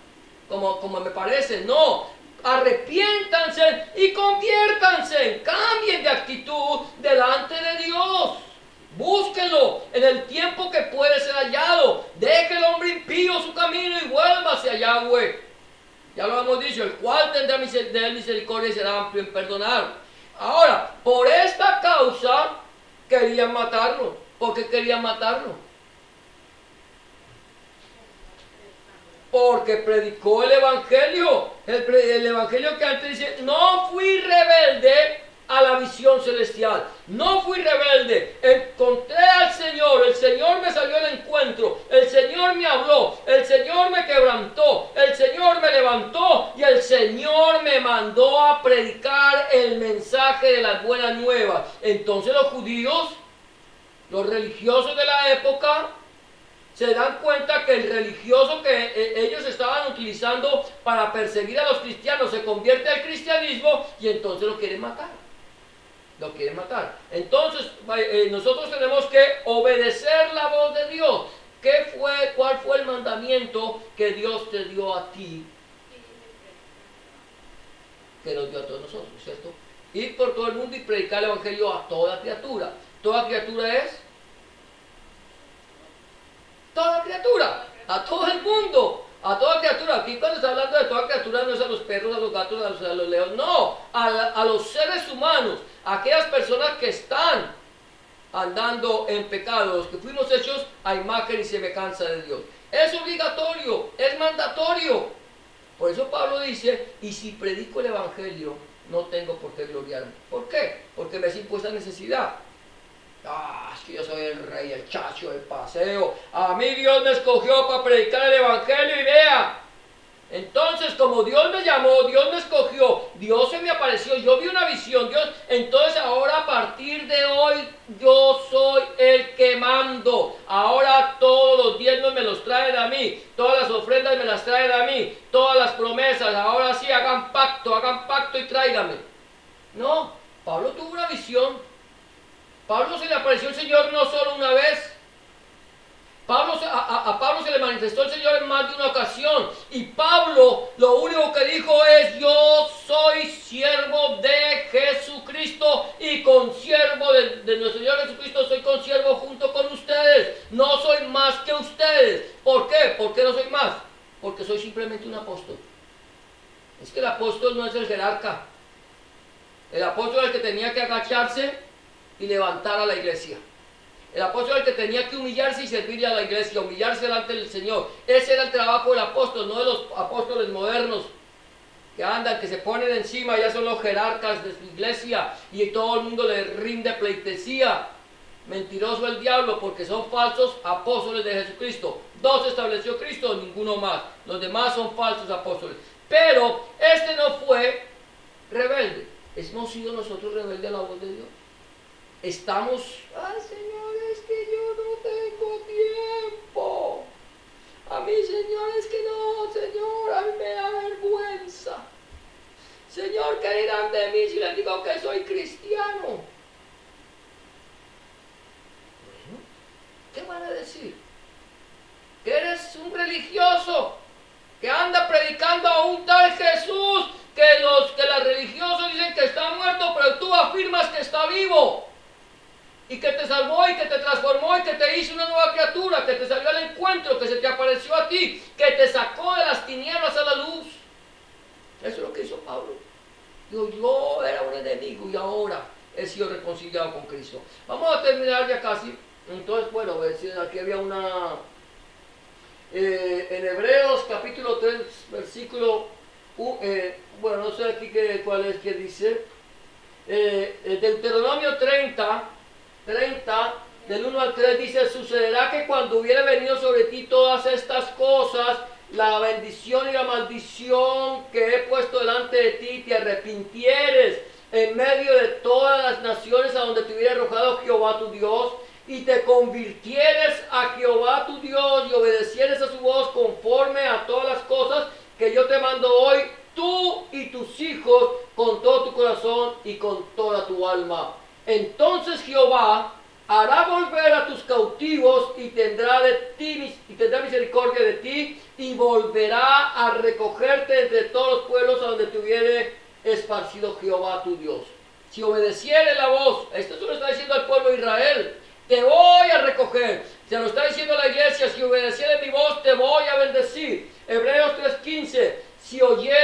Como me parece. No. Arrepiéntanse y conviértanse. Cambien de actitud delante de Dios. Búsquenlo en el tiempo que puede ser hallado. Deje el hombre impío su camino y vuélvase a Yahweh. Ya lo hemos dicho, el cual tendrá de él misericordia y será amplio en perdonar. Ahora, por esta causa querían matarlo. ¿Por qué querían matarlo? Porque predicó el evangelio. El evangelio que antes dice, no fui rebelde a la visión celestial. No fui rebelde. Encontré al Señor. El Señor me salió al encuentro. El Señor me habló. El Señor me quebrantó. El Señor me levantó. Y el Señor me mandó a predicar el mensaje de las buenas nuevas. Entonces los judíos, los religiosos de la época, se dan cuenta que el religioso que ellos estaban utilizando para perseguir a los cristianos se convierte al cristianismo y entonces lo quieren matar. Lo quieren matar. Entonces nosotros tenemos que obedecer la voz de Dios. ¿Cuál fue el mandamiento que Dios te dio a ti? Que nos dio a todos nosotros, ¿cierto? Ir por todo el mundo y predicar el evangelio a toda criatura. ¿Toda criatura es? Toda criatura, a todo el mundo, a toda criatura. Aquí cuando está hablando de toda criatura no es a los perros, a los gatos, a los leones, no, a los seres humanos, a aquellas personas que están andando en pecado, los que fuimos hechos a imagen y semejanza de Dios. Es obligatorio, es mandatorio. Por eso Pablo dice, y si predico el evangelio, no tengo por qué gloriarme. ¿Por qué? Porque me es impuesta necesidad. Es que yo soy el rey, el chacho, el paseo. A mí Dios me escogió para predicar el evangelio y vea. Entonces, como Dios me llamó, Dios me escogió, Dios se me apareció, yo vi una visión, Dios. Entonces ahora a partir de hoy yo soy el que mando. Ahora todos los diezmos me los traen a mí, todas las ofrendas me las traen a mí, todas las promesas. Ahora sí, hagan pacto y tráigame. No, Pablo tuvo una visión. Pablo se le apareció el Señor no solo una vez. A Pablo se le manifestó el Señor en más de una ocasión. Y Pablo lo único que dijo es, yo soy siervo de Jesucristo y consiervo de nuestro Señor Jesucristo, soy consiervo junto con ustedes. No soy más que ustedes. ¿Por qué? ¿Por qué no soy más? Porque soy simplemente un apóstol. Es que el apóstol no es el jerarca. El apóstol es el que tenía que agacharse y levantar a la iglesia. El apóstol era el que tenía que humillarse y servirle a la iglesia, humillarse delante del Señor. Ese era el trabajo del apóstol, no de los apóstoles modernos que andan, que se ponen encima, ya son los jerarcas de su iglesia y todo el mundo le rinde pleitesía. Mentiroso el diablo, porque son falsos apóstoles de Jesucristo. 2 estableció Cristo, ninguno más. Los demás son falsos apóstoles. Pero este no fue rebelde. ¿Hemos sido nosotros rebeldes a la voz de Dios? Estamos, Señor, es que yo no tengo tiempo. A mí, Señor, es que no, Señor, a mí me da vergüenza. Señor, ¿qué dirán de mí si les digo que soy cristiano? Bueno, ¿qué van a decir? Que eres un religioso, que anda predicando a un tal Jesús, que los religiosos dicen que está muerto, pero tú afirmas que está vivo. Y que te salvó y que te transformó y que te hizo una nueva criatura, que te salió al encuentro, que se te apareció a ti, que te sacó de las tinieblas a la luz. Eso es lo que hizo Pablo. Dijo, yo era un enemigo y ahora he sido reconciliado con Cristo. Vamos a terminar ya casi. Entonces, bueno, aquí había una... en Hebreos capítulo 3, versículo... bueno, no sé aquí cuál es que dice. Deuteronomio 30, del 1 al 3 dice, sucederá que cuando hubiere venido sobre ti todas estas cosas, la bendición y la maldición que he puesto delante de ti, te arrepintieres en medio de todas las naciones a donde te hubiera arrojado Jehová tu Dios, y te convirtieres a Jehová tu Dios y obedecieres a su voz conforme a todas las cosas que yo te mando hoy, tú y tus hijos, con todo tu corazón y con toda tu alma. Entonces Jehová hará volver a tus cautivos y tendrá misericordia de ti y volverá a recogerte entre todos los pueblos a donde te hubiere esparcido Jehová tu Dios. Si obedeciere la voz, esto se lo está diciendo al pueblo de Israel, te voy a recoger. Se lo está diciendo a la iglesia, si obedeciere mi voz te voy a bendecir. Hebreos 3:15, si oyere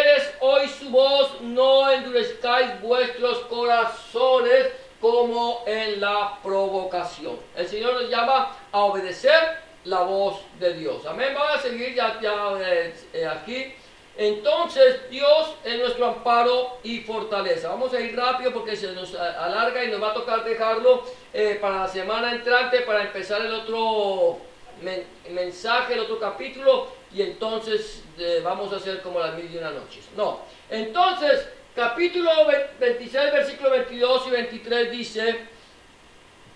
endurezcáis vuestros corazones como en la provocación. El Señor nos llama a obedecer la voz de Dios. Amén. Vamos a seguir aquí. Entonces Dios es nuestro amparo y fortaleza. Vamos a ir rápido porque se nos alarga y nos va a tocar dejarlo para la semana entrante, para empezar el otro mensaje, el otro capítulo, y entonces vamos a hacer como las 1001 noches. No. Entonces, capítulo 26, versículo 22 y 23 dice: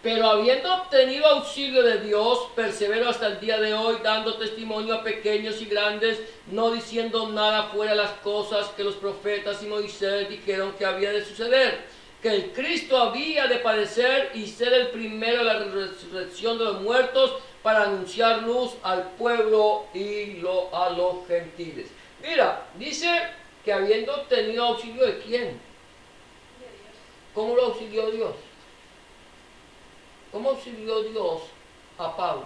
pero habiendo obtenido auxilio de Dios, persevero hasta el día de hoy, dando testimonio a pequeños y grandes, no diciendo nada fuera de las cosas que los profetas y Moisés dijeron que había de suceder, que el Cristo había de padecer y ser el primero de la resurrección de los muertos, para anunciar luz al pueblo y a los gentiles. Mira, dice que habiendo obtenido auxilio ¿de quién? ¿Cómo lo auxilió Dios? ¿Cómo auxilió Dios a Pablo?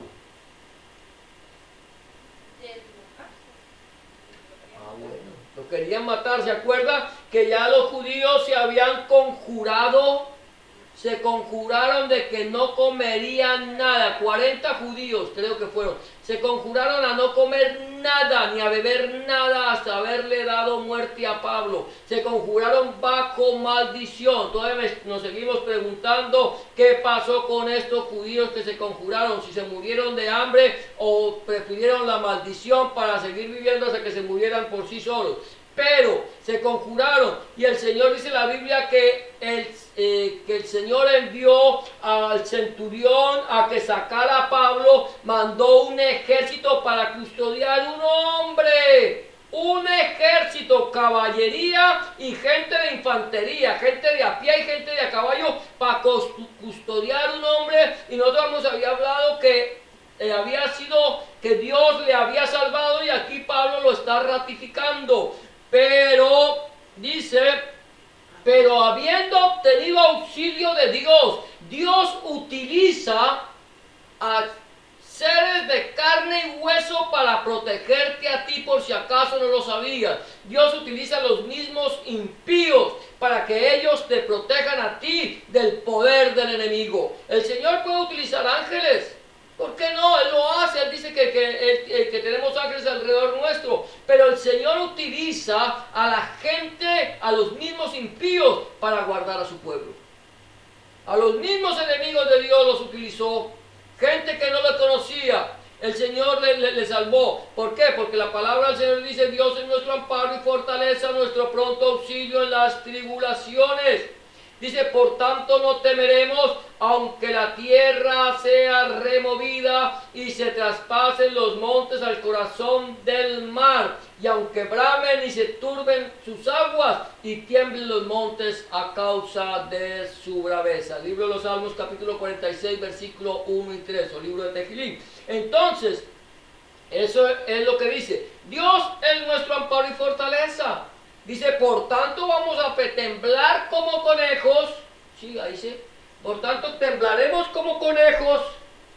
Bueno, lo querían matar. ¿Se acuerda que ya los judíos se habían conjurado? Se conjuraron de que no comerían nada. 40 judíos creo que fueron. Se conjuraron a no comer nada ni a beber nada hasta haberle dado muerte a Pablo. Se conjuraron bajo maldición. Todavía nos seguimos preguntando qué pasó con estos judíos que se conjuraron. Si se murieron de hambre o prefirieron la maldición para seguir viviendo hasta que se murieran por sí solos. Pero se conjuraron y el Señor dice en la Biblia que el Señor envió al centurión a que sacara a Pablo, mandó un ejército para custodiar un hombre, un ejército, caballería y gente de infantería, gente de a pie y gente de a caballo para custodiar un hombre. Y nosotros había hablado que había sido que Dios le había salvado, y aquí Pablo lo está ratificando. Pero dice, pero habiendo obtenido auxilio de Dios, Dios utiliza a seres de carne y hueso para protegerte a ti, por si acaso no lo sabías. Dios utiliza a los mismos impíos para que ellos te protejan a ti del poder del enemigo. El Señor puede utilizar ángeles. ¿Por qué no? Él lo hace. Él dice que tenemos ángeles alrededor nuestro. Pero el Señor utiliza a la gente, a los mismos impíos, para guardar a su pueblo. A los mismos enemigos de Dios los utilizó. Gente que no le conocía, el Señor le salvó. ¿Por qué? Porque la palabra del Señor dice: Dios es nuestro amparo y fortaleza, nuestro pronto auxilio en las tribulaciones. Dice: por tanto no temeremos, aunque la tierra sea removida y se traspasen los montes al corazón del mar, y aunque bramen y se turben sus aguas y tiemblen los montes a causa de su braveza. Libro de los Salmos, capítulo 46, versículo 1 y 3, o libro de Tejilín. Entonces, eso es lo que dice. Dios es nuestro amparo y fortaleza. Dice: por tanto vamos a temblar como conejos. Sí, ahí dice: por tanto temblaremos como conejos.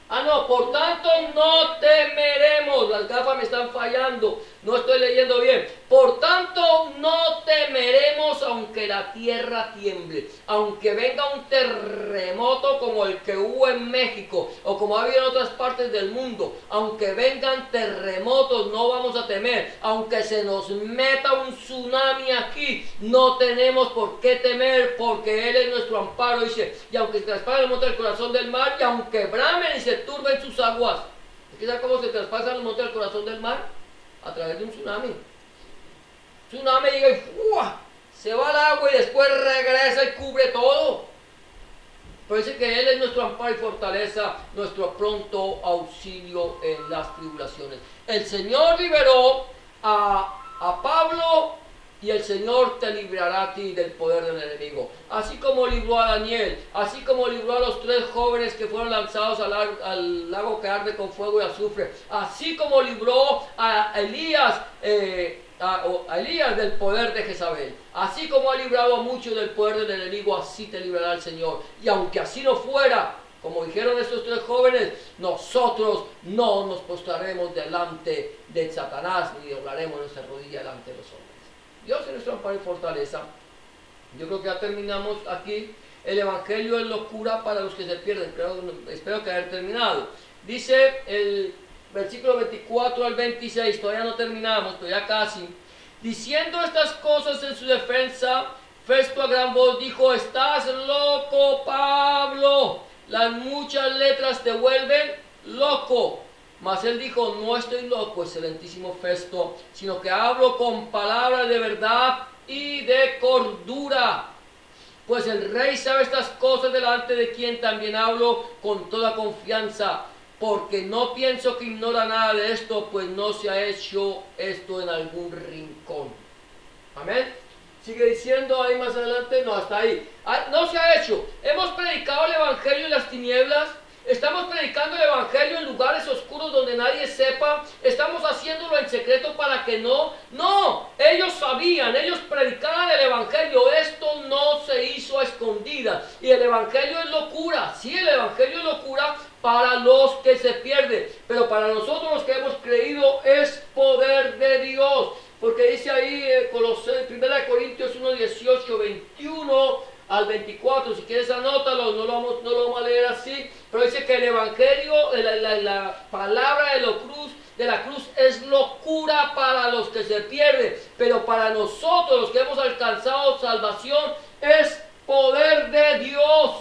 No, por tanto no temeremos. Las gafas me están fallando, no estoy leyendo bien. Por tanto no temeremos, aunque la tierra tiemble, aunque venga un terremoto como el que hubo en México o como ha habido en otras partes del mundo. Aunque vengan terremotos, no vamos a temer. Aunque se nos meta un tsunami aquí, no tenemos por qué temer, porque Él es nuestro amparo. Dice: y aunque se traspase el monte del corazón del mar, y aunque bramen y se turben sus aguas. ¿Sabes cómo se traspasan los montes del corazón del mar? A través de un tsunami. Tsunami llega y ¡fua! Se va al agua y después regresa y cubre todo. Parece que Él es nuestro amparo y fortaleza, nuestro pronto auxilio en las tribulaciones. El Señor liberó a Pablo, y el Señor te librará a ti del poder del enemigo. Así como libró a Daniel, así como libró a los 3 jóvenes que fueron lanzados al lago que arde con fuego y azufre. Así como libró a Elías, del poder de Jezabel. Así como ha librado a muchos del poder del enemigo, así te librará el Señor. Y aunque así no fuera, como dijeron estos 3 jóvenes, nosotros no nos postraremos delante de Satanás, ni doblaremos nuestra rodilla delante de los hombres. Dios es nuestro amparo y fortaleza. Yo creo que ya terminamos aquí. El Evangelio es locura para los que se pierden. Espero que haya terminado. Dice el versículo 24 al 26, todavía no terminamos, pero ya casi. Diciendo estas cosas en su defensa, Festo a gran voz dijo: estás loco, Pablo, las muchas letras te vuelven loco. Mas él dijo: no estoy loco, excelentísimo Festo, sino que hablo con palabras de verdad y de cordura. Pues el rey sabe estas cosas, delante de quien también hablo con toda confianza, porque no pienso que ignora nada de esto, pues no se ha hecho esto en algún rincón. Amén. Sigue diciendo ahí más adelante, no, hasta ahí. No se ha hecho. Hemos predicado el Evangelio en las tinieblas. Estamos predicando el Evangelio en lugares oscuros donde nadie sepa. Estamos haciéndolo en secreto para que no. No, ellos sabían, ellos predicaban el Evangelio. Esto no se hizo a escondidas. Y el Evangelio es locura. Sí, el Evangelio es locura para los que se pierden. Pero para nosotros los que hemos creído es poder de Dios. Porque dice ahí 1 Corintios 1, 18, 21 al 24, si quieres anótalo, no lo vamos a leer así, pero dice que el Evangelio, la palabra de la cruz es locura para los que se pierden, pero para nosotros los que hemos alcanzado salvación es poder de Dios.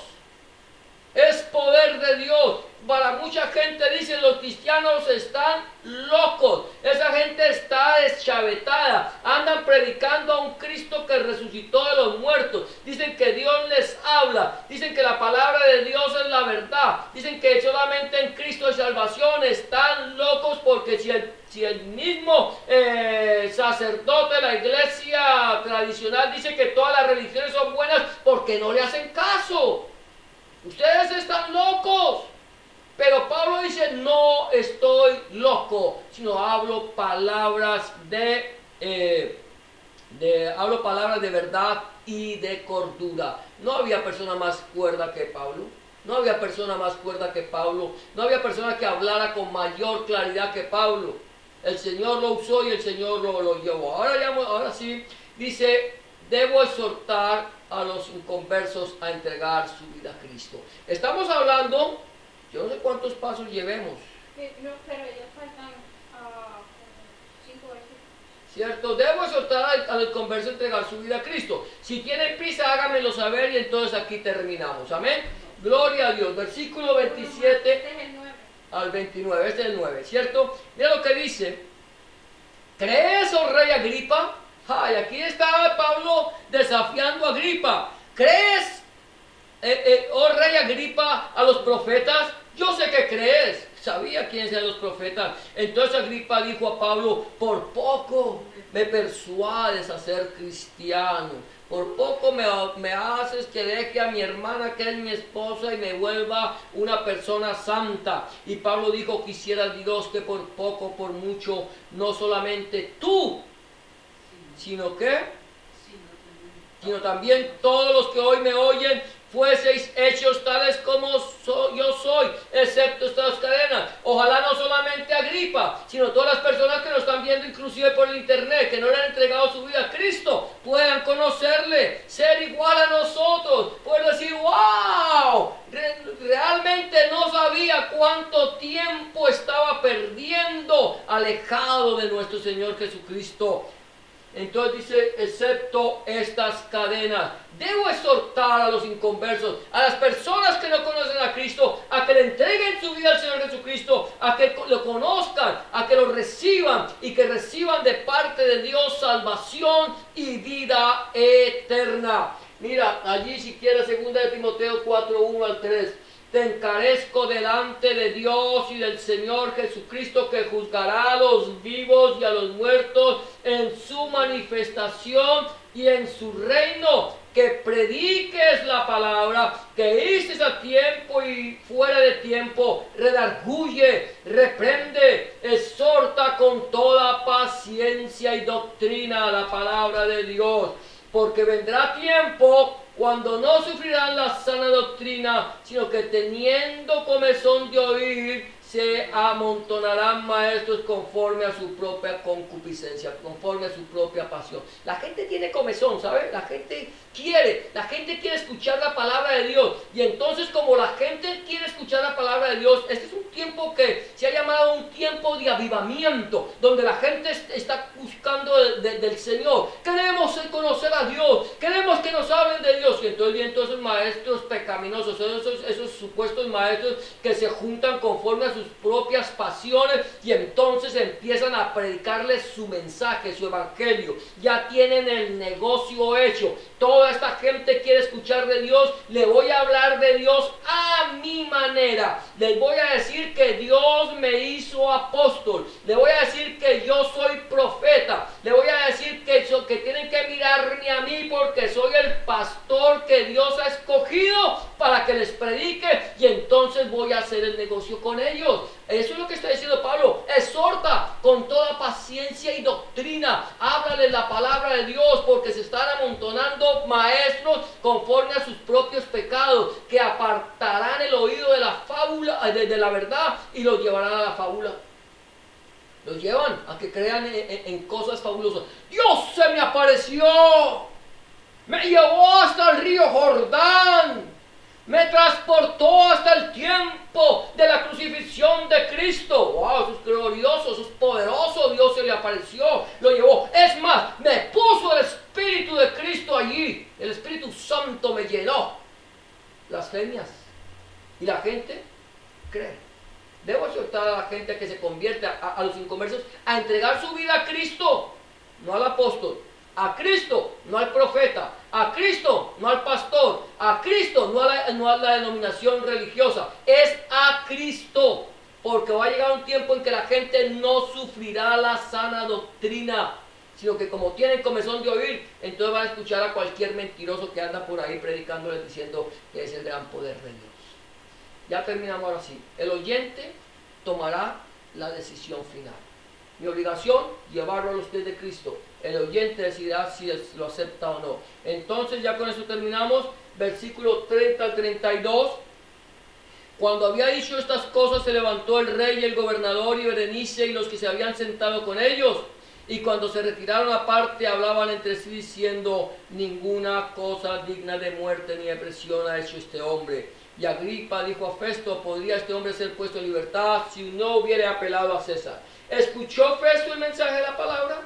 Es poder de Dios. Para mucha gente dicen: los cristianos están locos, esa gente está deschavetada, andan predicando a un Cristo que resucitó de los muertos, dicen que Dios les habla, dicen que la palabra de Dios es la verdad, dicen que solamente en Cristo hay salvación. Están locos, porque si el mismo sacerdote de la iglesia tradicional dice que todas las religiones son buenas, porque no le hacen caso. Ustedes están locos. Pero Pablo dice: no estoy loco, sino hablo palabras hablo palabras de verdad y de cordura. No había persona más cuerda que Pablo. No había persona más cuerda que Pablo. No había persona que hablara con mayor claridad que Pablo. El Señor lo usó y el Señor lo llevó. Ahora sí, dice: debo exhortar a los inconversos a entregar su vida a Cristo. Estamos hablando, yo no sé cuántos pasos llevemos. No, pero ya faltan 5 veces. ¿Cierto? Debo exhortar al converso a entregar su vida a Cristo. Si tienen prisa, háganmelo saber y entonces aquí terminamos. Amén. Gloria a Dios. Versículo 27 Este es el 9. al 29. Este es el 9, ¿cierto? Mira lo que dice. ¿Crees, oh rey Agripa? Y aquí está Pablo desafiando a Agripa. ¿Crees, oh rey Agripa, a los profetas? Yo sé que crees. Sabía quiénes eran los profetas. Entonces Agripa dijo a Pablo: por poco me persuades a ser cristiano. Por poco me haces que deje a mi hermana, que es mi esposa, y me vuelva una persona santa. Y Pablo dijo: quisiera Dios que por poco, por mucho, no solamente tú, sino también todos los que hoy me oyen, fueseis hechos tales como yo soy, excepto estas cadenas. Ojalá no solamente Agripa, sino todas las personas que nos están viendo, inclusive por el internet, que no le han entregado su vida a Cristo, puedan conocerle, ser igual a nosotros, pueden decir: wow, realmente no sabía cuánto tiempo estaba perdiendo alejado de nuestro Señor Jesucristo. Entonces dice: excepto estas cadenas. Debo exhortar a los inconversos, a las personas que no conocen a Cristo, a que le entreguen su vida al Señor Jesucristo, a que lo conozcan, a que lo reciban y que reciban de parte de Dios salvación y vida eterna. Mira, allí si quieres 2 Timoteo 4, 1 al 3. Te encarezco delante de Dios y del Señor Jesucristo, que juzgará a los vivos y a los muertos en su manifestación y en su reino, que prediques la palabra, que histes a tiempo y fuera de tiempo, redarguye, reprende, exhorta con toda paciencia y doctrina la palabra de Dios, porque vendrá tiempo cuando no sufrirán la sana doctrina, sino que teniendo comezón de oír, se amontonarán maestros conforme a su propia concupiscencia, conforme a su propia pasión. La gente tiene comezón, ¿sabe? La gente quiere escuchar la palabra de Dios. Y entonces, como la gente quiere escuchar la palabra de Dios, este es un tiempo que se ha llamado un tiempo de avivamiento, donde la gente está buscando del Señor. Queremos conocer a Dios, queremos que nos hablen de Dios. Y entonces vienen todos esos maestros pecaminosos, esos supuestos maestros que se juntan conforme a sus propias pasiones y entonces empiezan a predicarles su mensaje, su evangelio. Ya tienen el negocio hecho. Toda esta gente quiere escuchar de Dios. Le voy a hablar de Dios a mi manera. Les voy a decir que Dios me hizo apóstol. Le voy a decir que yo soy profeta. Le voy a decir que tienen que mirarme a mí porque soy el pastor que Dios ha escogido para que les predique, y entonces voy a hacer el negocio con ellos. Eso es lo que está diciendo Pablo. Exhorta con toda paciencia y doctrina. Háblale la palabra de Dios, porque se están amontonando maestros conforme a sus propios pecados, que apartarán el oído de la fábula, de la verdad, y los llevarán a la fábula. Los llevan a que crean en cosas fabulosas. Dios se me apareció, me llevó hasta el río Jordán, me transportó hasta el tiempo de la crucifixión de Cristo. ¡Wow! Eso es glorioso, eso es poderoso. Dios se le apareció, lo llevó. Es más, me puso el Espíritu de Cristo allí. El Espíritu Santo me llenó. Blasfemias. Y la gente cree. Debo exhortar a la gente que se convierte, a los inconversos, a entregar su vida a Cristo, no al apóstol. A Cristo, no al profeta. A Cristo, no al pastor. A Cristo, no a la denominación religiosa. Es a Cristo. Porque va a llegar un tiempo en que la gente no sufrirá la sana doctrina, sino que como tienen comezón de oír, entonces van a escuchar a cualquier mentiroso que anda por ahí predicándoles diciendo que es el gran poder de Dios. Ya terminamos ahora sí. El oyente tomará la decisión final. Mi obligación, llevarlo a los pies de Cristo. El oyente decidirá si lo acepta o no. Entonces, ya con eso terminamos. Versículo 30 al 32. Cuando había dicho estas cosas, se levantó el rey y el gobernador y Berenice y los que se habían sentado con ellos. Y cuando se retiraron aparte, hablaban entre sí diciendo: ninguna cosa digna de muerte ni de prisión ha hecho este hombre. Y Agripa dijo a Festo: ¿podría este hombre ser puesto en libertad si no hubiera apelado a César? ¿Escuchó Festo el mensaje de la palabra?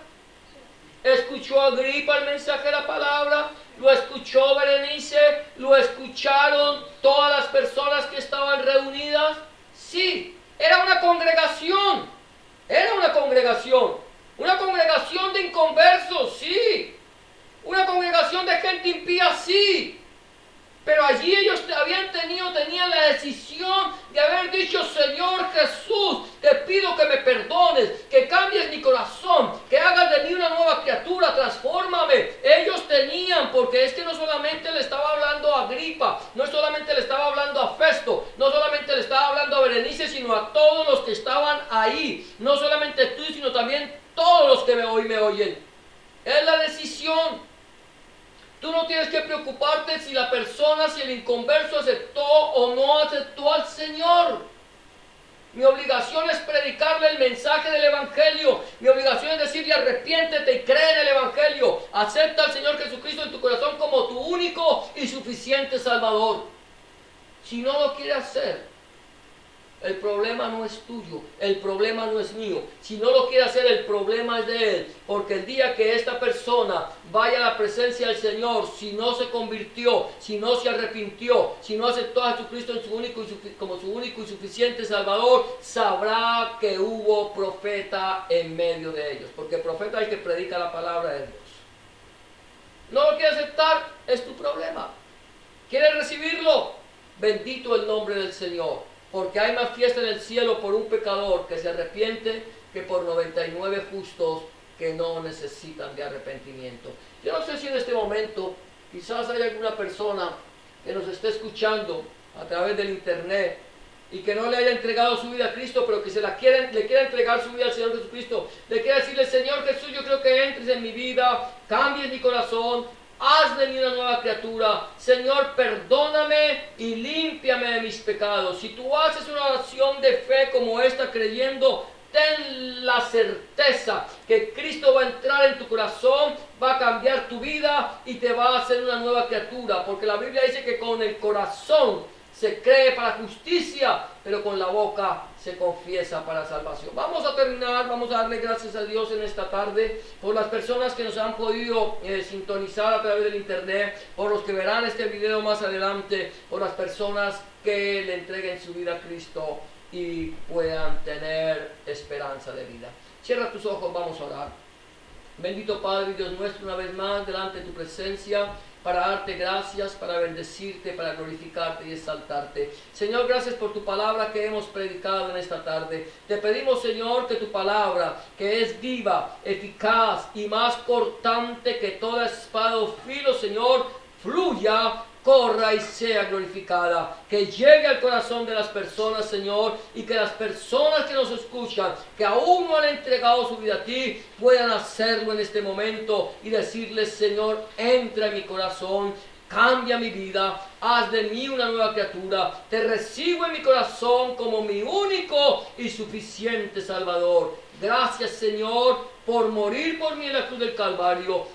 ¿Escuchó Agripa el mensaje de la palabra? ¿Lo escuchó Berenice? ¿Lo escucharon todas las personas que estaban reunidas? Sí, era una congregación. Era una congregación. Una congregación de inconversos, sí. Una congregación de gente impía, sí. Pero allí ellos tenían la decisión de haber dicho: Señor Jesús, te pido que me perdones, que cambies mi corazón, que hagas de mí una nueva criatura, transfórmame. Ellos tenían, porque es que no solamente le estaba hablando a Agripa, no solamente le estaba hablando a Festo, no solamente le estaba hablando a Berenice, sino a todos los que estaban ahí. No solamente tú, sino también todos los que hoy me oyen. Es la decisión. Tú no tienes que preocuparte si la persona, si el inconverso aceptó o no aceptó al Señor. Mi obligación es predicarle el mensaje del Evangelio. Mi obligación es decirle: arrepiéntete y cree en el Evangelio. Acepta al Señor Jesucristo en tu corazón como tu único y suficiente Salvador. Si no lo quiere hacer, el problema no es tuyo, el problema no es mío. Si no lo quiere hacer, el problema es de él. Porque el día que esta persona vaya a la presencia del Señor, si no se convirtió, si no se arrepintió, si no aceptó a Jesucristo como su único y suficiente Salvador, sabrá que hubo profeta en medio de ellos. Porque el profeta es el que predica la palabra de Dios. No lo quiere aceptar, es tu problema. ¿Quieres recibirlo? Bendito el nombre del Señor. Porque hay más fiesta en el cielo por un pecador que se arrepiente que por 99 justos que no necesitan de arrepentimiento. Yo no sé si en este momento quizás hay alguna persona que nos esté escuchando a través del internet y que no le haya entregado su vida a Cristo, pero que le quiera entregar su vida al Señor Jesucristo. Le quiera decirle: Señor Jesús, yo creo que entres en mi vida, cambies mi corazón, haz de mí una nueva criatura. Señor, perdóname y límpiame de mis pecados. Si tú haces una oración de fe como esta creyendo, ten la certeza que Cristo va a entrar en tu corazón, va a cambiar tu vida y te va a hacer una nueva criatura. Porque la Biblia dice que con el corazón se cree para justicia, pero con la boca se confiesa para salvación. Vamos a terminar, vamos a darle gracias a Dios en esta tarde por las personas que nos han podido sintonizar a través del internet, por los que verán este video más adelante, por las personas que le entreguen su vida a Cristo y puedan tener esperanza de vida. Cierra tus ojos, vamos a orar. Bendito Padre y Dios nuestro, una vez más delante de tu presencia, para darte gracias, para bendecirte, para glorificarte y exaltarte. Señor, gracias por tu palabra que hemos predicado en esta tarde. Te pedimos, Señor, que tu palabra, que es viva, eficaz y más cortante que toda espada o filo, Señor, fluya, corra y sea glorificada, que llegue al corazón de las personas, Señor, y que las personas que nos escuchan, que aún no han entregado su vida a ti, puedan hacerlo en este momento y decirles, Señor, entra en mi corazón, cambia mi vida, haz de mí una nueva criatura, te recibo en mi corazón como mi único y suficiente Salvador. Gracias, Señor, por morir por mí en la cruz del Calvario.